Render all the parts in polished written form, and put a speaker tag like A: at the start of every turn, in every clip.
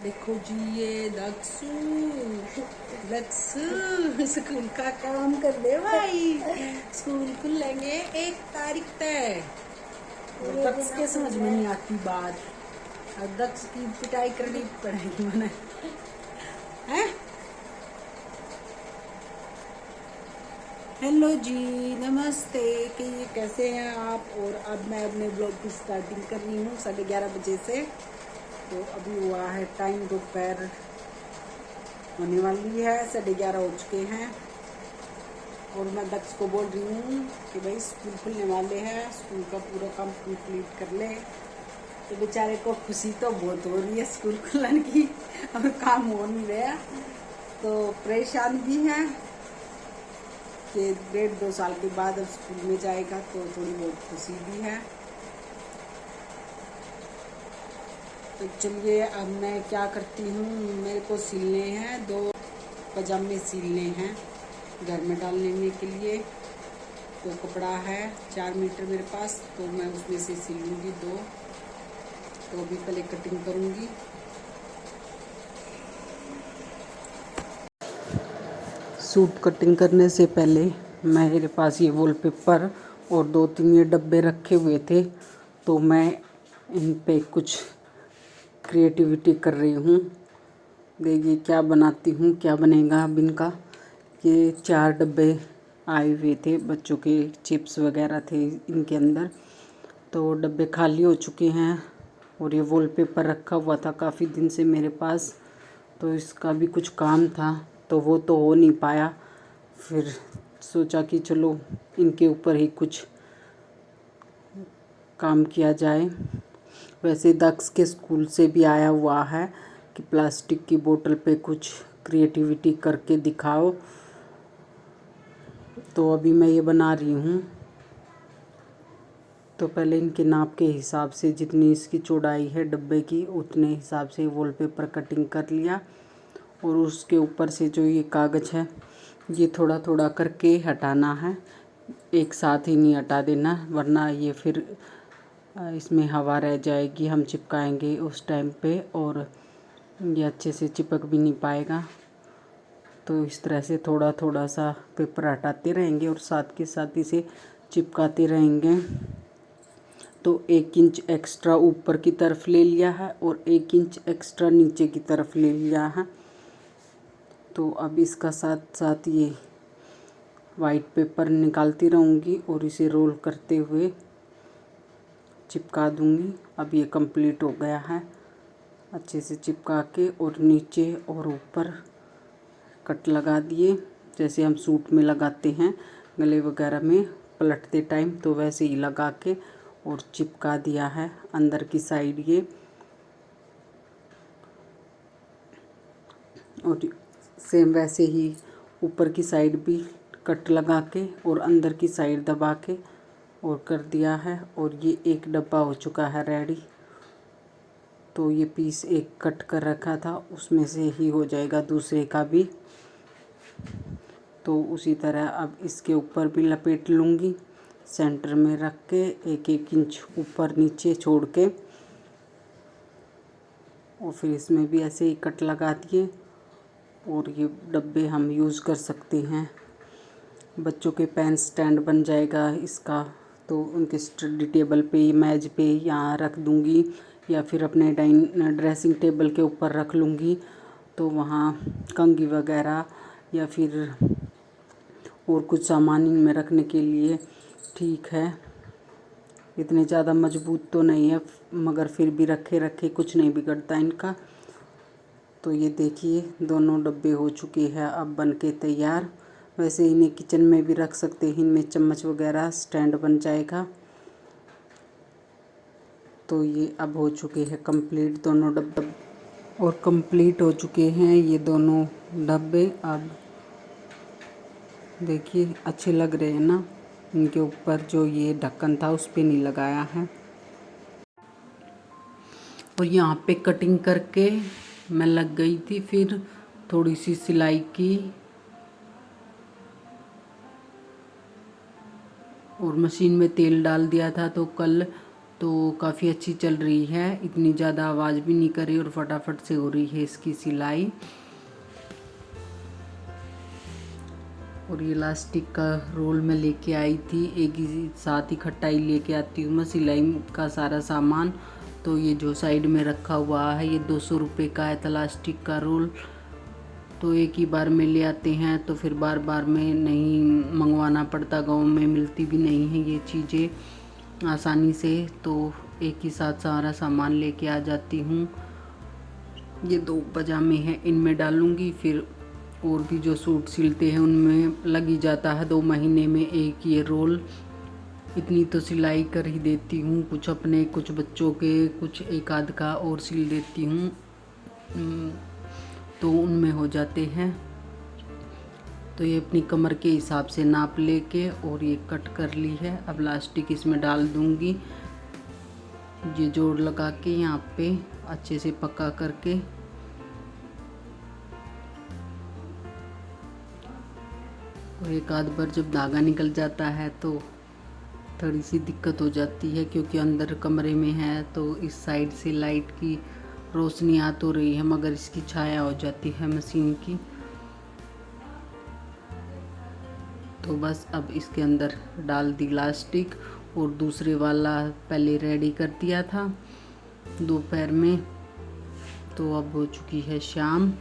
A: देखो जी, ये दक्षु स्कूल का काम कर ले भाई। स्कूल खुलेंगे 1 तारीख तक और दक्ष के समझ में नहीं आती बात। अब दक्ष की पिटाई करनी पड़ेगी मैंने, हैं? हेलो जी, नमस्ते। कि कैसे हैं आप? और अब मैं अपने ब्लॉग की स्टार्टिंग कर रही हूँ 11:30 बजे से। तो अभी हुआ है टाइम, दोपहर होने वाली है, 11:30 हो चुके हैं। और मैं दक्ष को बोल रही हूँ कि भाई स्कूल खुलने वाले हैं, स्कूल का पूरा काम कंप्लीट कर ले। तो बेचारे को खुशी तो बहुत हो रही है स्कूल खुलने की, और काम हो नहीं रहा, तो परेशान भी हैं कि 1.5-2 साल के बाद अब स्कूल में जाएगा, तो थोड़ी बहुत खुशी भी है। तो चलिए अब मैं क्या करती हूँ, मेरे को सिलने हैं 2 पजामे सिलने हैं घर में डालने के लिए। तो कपड़ा है 4 मीटर मेरे पास, तो मैं उसमें से सिलूँगी 2। तो अभी पहले कटिंग करूँगी। सूट कटिंग करने से पहले मेरे पास ये वॉलपेपर और 2-3 ये डब्बे रखे हुए थे, तो मैं इन पे कुछ क्रिएटिविटी कर रही हूँ। देखिए क्या बनाती हूँ, क्या बनेगा अब इनका। ये 4 डब्बे आए हुए थे, बच्चों के चिप्स वगैरह थे इनके अंदर, तो डब्बे खाली हो चुके हैं। और ये वॉलपेपर रखा हुआ था काफ़ी दिन से मेरे पास, तो इसका भी कुछ काम था, तो वो तो हो नहीं पाया। फिर सोचा कि चलो इनके ऊपर ही कुछ काम किया जाए। वैसे दक्ष के स्कूल से भी आया हुआ है कि प्लास्टिक की बोतल पे कुछ क्रिएटिविटी करके दिखाओ, तो अभी मैं ये बना रही हूँ। तो पहले इनके नाप के हिसाब से जितनी इसकी चौड़ाई है डब्बे की, उतने हिसाब से वॉलपेपर कटिंग कर लिया। और उसके ऊपर से जो ये कागज़ है, ये थोड़ा थोड़ा करके हटाना है, एक साथ ही नहीं हटा देना, वरना ये फिर इसमें हवा रह जाएगी, हम चिपकाएंगे उस टाइम पे, और ये अच्छे से चिपक भी नहीं पाएगा। तो इस तरह से थोड़ा थोड़ा सा पेपर हटाते रहेंगे और साथ के साथ इसे चिपकाते रहेंगे। तो 1 इंच एक्स्ट्रा ऊपर की तरफ ले लिया है और 1 इंच एक्स्ट्रा नीचे की तरफ ले लिया है। तो अब इसका साथ साथ ये वाइट पेपर निकालती रहूँगी और इसे रोल करते हुए चिपका दूँगी। अब ये कंप्लीट हो गया है, अच्छे से चिपका के, और नीचे और ऊपर कट लगा दिए, जैसे हम सूट में लगाते हैं गले वगैरह में पलटते टाइम, तो वैसे ही लगा के और चिपका दिया है अंदर की साइड ये। और सेम वैसे ही ऊपर की साइड भी कट लगा के और अंदर की साइड दबा के और कर दिया है। और ये एक डब्बा हो चुका है रेडी। तो ये पीस एक कट कर रखा था, उसमें से ही हो जाएगा दूसरे का भी। तो उसी तरह अब इसके ऊपर भी लपेट लूँगी, सेंटर में रख के 1-1 इंच ऊपर नीचे छोड़ के, और फिर इसमें भी ऐसे ही कट लगा दिए। और ये डब्बे हम यूज़ कर सकते हैं, बच्चों के पेन स्टैंड बन जाएगा इसका। तो उनके स्टडी टेबल पे, मेज पे यहाँ रख दूँगी, या फिर अपने ड्रेसिंग टेबल के ऊपर रख लूँगी, तो वहाँ कंघी वगैरह या फिर और कुछ सामान इनमें रखने के लिए ठीक है। इतने ज़्यादा मजबूत तो नहीं है, मगर फिर भी रखे रखे कुछ नहीं बिगड़ता इनका। तो ये देखिए दोनों डब्बे हो चुके हैं अब बन के तैयार। वैसे इन्हें किचन में भी रख सकते हैं, इनमें चम्मच वगैरह स्टैंड बन जाएगा। तो ये अब हो चुके हैं कंप्लीट दोनों डब्बे, और कंप्लीट हो चुके हैं ये दोनों डब्बे। अब देखिए अच्छे लग रहे हैं ना, इनके ऊपर जो ये ढक्कन था उस पे नहीं लगाया है। और यहाँ पे कटिंग करके मैं लग गई थी, फिर थोड़ी सी सिलाई की और मशीन में तेल डाल दिया था। तो कल तो काफ़ी अच्छी चल रही है, इतनी ज़्यादा आवाज़ भी नहीं कर रही और फटाफट से हो रही है इसकी सिलाई। और ये इलास्टिक का रोल मैं लेके आई थी, एक ही साथ इकट्ठा ही लेके आती हूँ मैं सिलाई का सारा सामान। तो ये जो साइड में रखा हुआ है ये 200 रुपये का है इलास्टिक का रोल। तो एक ही बार में ले आते हैं तो फिर बार बार में नहीं मंगवाना पड़ता, गांव में मिलती भी नहीं है ये चीज़ें आसानी से, तो एक ही साथ सारा सामान लेके आ जाती हूँ। ये 2 पजामे हैं, इनमें डालूँगी, फिर और भी जो सूट सिलते हैं उनमें लग ही जाता है 2 महीने में एक ये रोल। इतनी तो सिलाई कर ही देती हूँ, कुछ अपने कुछ बच्चों के कुछ एक आध का और सिल देती हूँ, तो उनमें हो जाते हैं। तो ये अपनी कमर के हिसाब से नाप लेके और ये कट कर ली है। अब इलास्टिक इसमें डाल दूँगी, ये जोड़ लगा के यहाँ पे अच्छे से पक्का करके। और एक आध बार जब धागा निकल जाता है तो थोड़ी सी दिक्कत हो जाती है, क्योंकि अंदर कमरे में है तो इस साइड से लाइट की रोशनी आ तो रही है मगर इसकी छाया हो जाती है मशीन की। तो बस अब इसके अंदर डाल दी इलास्टिक और दूसरे वाला पहले रेडी कर दिया था दोपहर में। तो अब हो चुकी है शाम।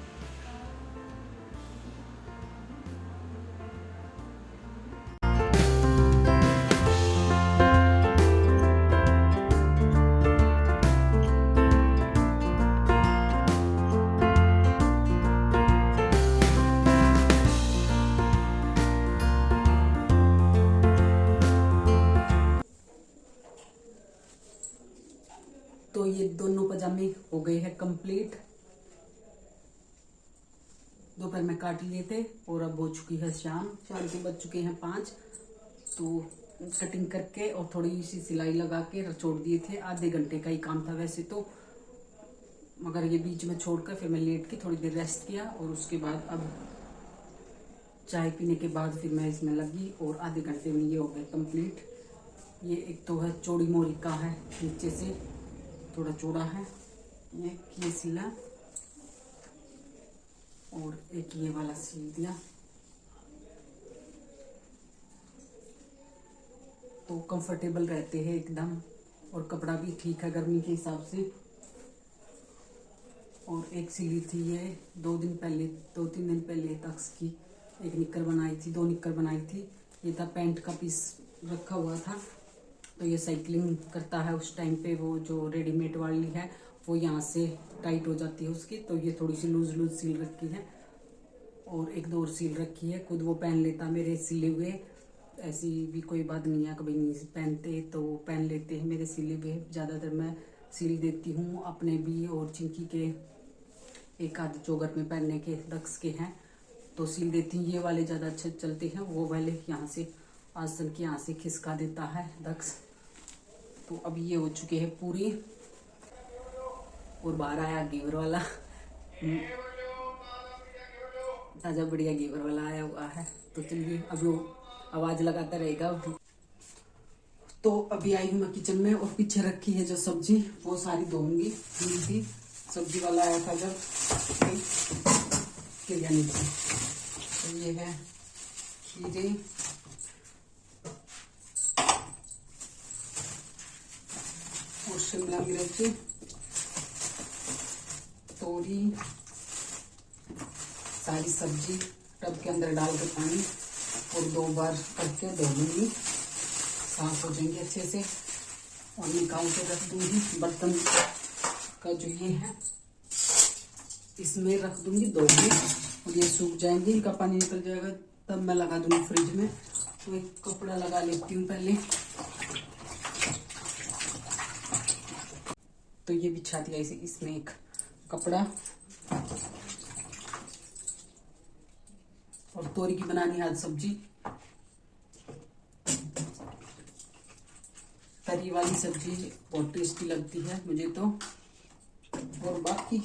A: तो ये दोनों पजामे हो गए हैं कंप्लीट, दोपहर में काट लिए थे और अब हो चुकी है शाम के बज चुके हैं 5। तो कटिंग करके और थोड़ी सी सिलाई लगा के छोड़ दिए थे, आधे घंटे का ही काम था वैसे तो, मगर ये बीच में छोड़कर फिर मैं लेट के थोड़ी देर रेस्ट किया और उसके बाद अब चाय पीने के बाद फिर मैं इसमें लगी और आधे घंटे में ये हो गए कंप्लीट। ये एक तो है चौड़ी मोरी का है, नीचे से थोड़ा चौड़ा है, ये सिला और एक ये वाला सिल दिया। तो कंफर्टेबल रहते हैं एकदम और कपड़ा भी ठीक है गर्मी के हिसाब से। और एक सिली थी ये 2-3 दिन पहले तक की, एक निक्कर बनाई थी, 2 निक्कर बनाई थी। ये था पैंट का पीस रखा हुआ था, तो ये साइकिलिंग करता है उस टाइम पे, वो जो रेडीमेड वाली है वो यहाँ से टाइट हो जाती है उसकी, तो ये थोड़ी सी लूज सील रखी है और 1-2 और सील रखी है। खुद वो पहन लेता मेरे सिले हुए, ऐसी भी कोई बात नहीं है, कभी नहीं पहनते तो वो पहन लेते हैं मेरे सिले हुए। ज़्यादातर मैं सिल देती हूँ अपने भी और चिंकी के, एक आध जो घर में पहनने के दक्स के हैं तो सिल देती हूँ। ये वाले ज़्यादा अच्छे चलते हैं, वो वाले यहाँ से आसन के यहाँ से खिसका देता है दक्स। तो अब ये हो चुके हैं पूरी और बाहर आया घेवर वाला, ताज़ा बढ़िया घेवर वाला आया हुआ है। तो चलिए अब वो आवाज़ लगाता रहेगा। तो अभी आई हूँ मैं किचन में और पीछे रखी है जो सब्जी वो सारी धोऊंगी। थी सब्जी वाला आया था जब नीचे, तो ये है खीरे, और शिमला मिर्च, तोरी, सारी सब्जी टब के अंदर डाल के पानी और 2 बार करके धो लूँगी, साफ हो जाएंगे अच्छे से और निकाल के रख दूँगी। बर्तन का जो ये है इसमें रख दूँगी, धोऊंगी और ये सूख जाएंगे, इनका पानी निकल जाएगा तब मैं लगा दूँगी फ्रिज में। तो एक कपड़ा लगा लेती हूँ पहले, तो ये बिछा दिया इसे, इसमें एक कपड़ा। और तोरी की बनानी आज सब्जी, तरी वाली सब्जी बहुत टेस्टी लगती है मुझे तो, और बाकी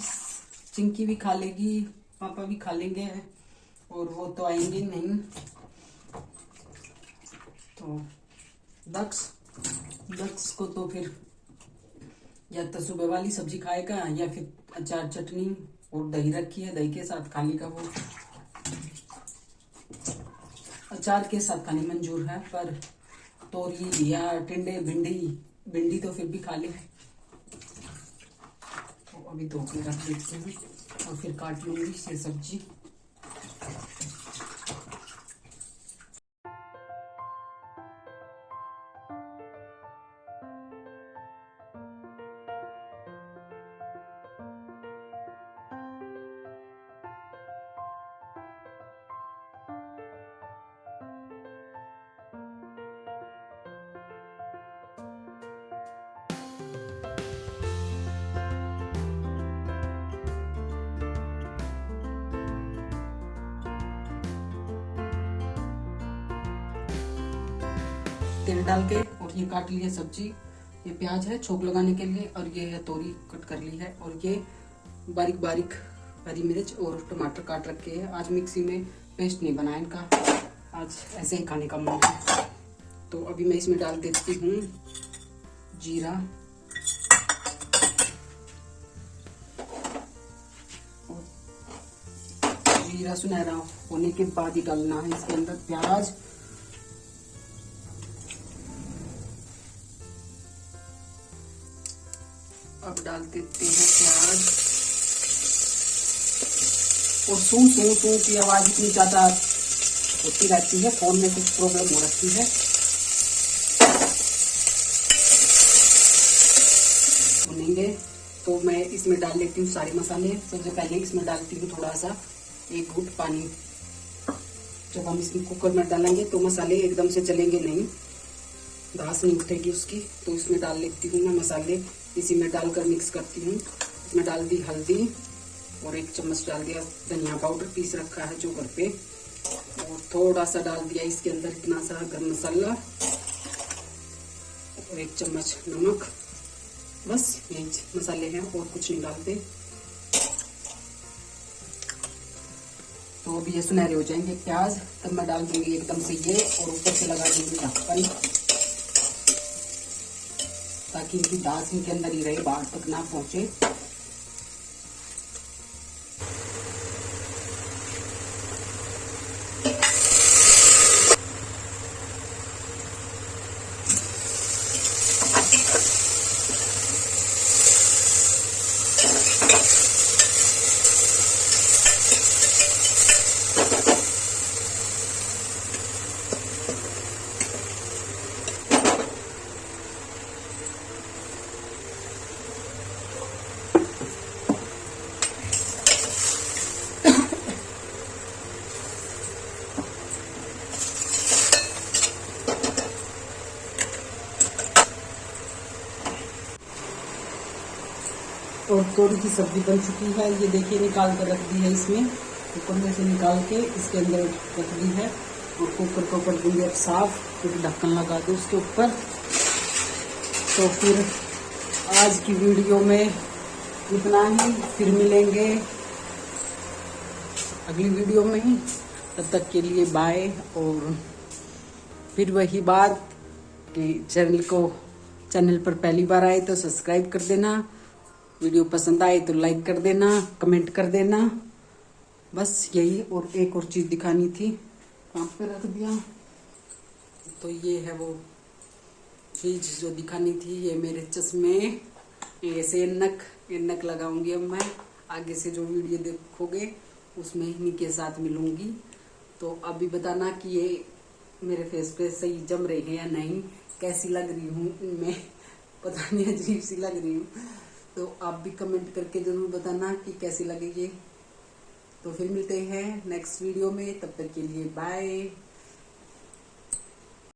A: चिंकी भी खा लेगी, पापा भी खा लेंगे और वो तो आएंगे नहीं। तो दक्स को तो फिर या तो सुबह वाली सब्जी खाएगा या फिर अचार चटनी और दही रखी है, दही के साथ खाने का, वो अचार के साथ खानी मंजूर है। पर तोरी या टिंडे भिंडी तो फिर भी खा ले। तो अभी धो के रख देती हूँ और फिर काट लूंगी ये सब्जी। तेल डाल के और ये काट ली है सब्जी। ये प्याज है छोंक लगाने के लिए और ये है तोरी कट कर ली है और ये बारीक बारीक हरी मिर्च और टमाटर काट रखे हैं। आज मिक्सी में पेस्ट नहीं बनाया इनका, आज ऐसे ही खाने का मन है। तो अभी मैं इसमें डाल देती हूँ जीरा और जीरा सुनहरा होने के बाद ही डालना है इसके अंदर प्याज। अब डाल देते हैं प्याज और सू की आवाज इतनी ज्यादा होती रहती है, फोन में कुछ प्रॉब्लम हो रखी है। भुनेंगे तो मैं इसमें डाल लेती हूँ सारे मसाले। सबसे पहले इसमें डालती हूँ थोड़ा सा 1 घूंट पानी। जब हम इसमें कुकर में डालेंगे तो मसाले एकदम से जलेंगे नहीं, घास नहीं उठेगी उसकी। तो इसमें डाल लेती हूँ मैं मसाले, इसी में डालकर मिक्स करती हूँ। इसमें डाल दी हल्दी और 1 चम्मच डाल दिया धनिया पाउडर पीस रखा है जो घर पे, और थोड़ा सा डाल दिया इसके अंदर इतना सा गरम मसाला और 1 चम्मच नमक। बस यही मसाले हैं और कुछ नहीं डालते। तो अभी ये सुनहरे हो जाएंगे प्याज, तब मैं डाल दूंगी एकदम से ये और ऊपर से लगा दूंगी ढक्कन, ताकि इनकी दास इनके अंदर ही रहे, बाहर तक ना पहुंचे। और तोरी की सब्जी बन चुकी है, ये देखिए निकाल कर रख दी है इसमें, कुकर में से निकाल के इसके अंदर रख दी है। और कुकर को कर दूंगी अब साफ, फिर ढक्कन लगा दो उसके ऊपर। तो फिर आज की वीडियो में इतना ही, फिर मिलेंगे अगली वीडियो में ही। तब तक के लिए बाय। और फिर वही बात कि चैनल पर पहली बार आए तो सब्सक्राइब कर देना, वीडियो पसंद आए तो लाइक कर देना, कमेंट कर देना। बस यही, और एक और चीज दिखानी थी, कहाँ पे रख दिया। तो ये है वो चीज जो दिखानी थी, ये मेरे चश्मे, ऐसे नक लगाऊंगी अब मैं। आगे से जो वीडियो देखोगे उसमें इन्हीं के साथ मिलूंगी। तो अभी बताना कि ये मेरे फेस पे सही जम रहे हैं या नहीं, कैसी लग रही हूँ इनमें, पता नहीं अजीब सी लग रही हूँ। तो आप भी कमेंट करके जरूर बताना कि कैसी लगे ये। तो फिर मिलते हैं नेक्स्ट वीडियो में, तब तक के लिए बाय।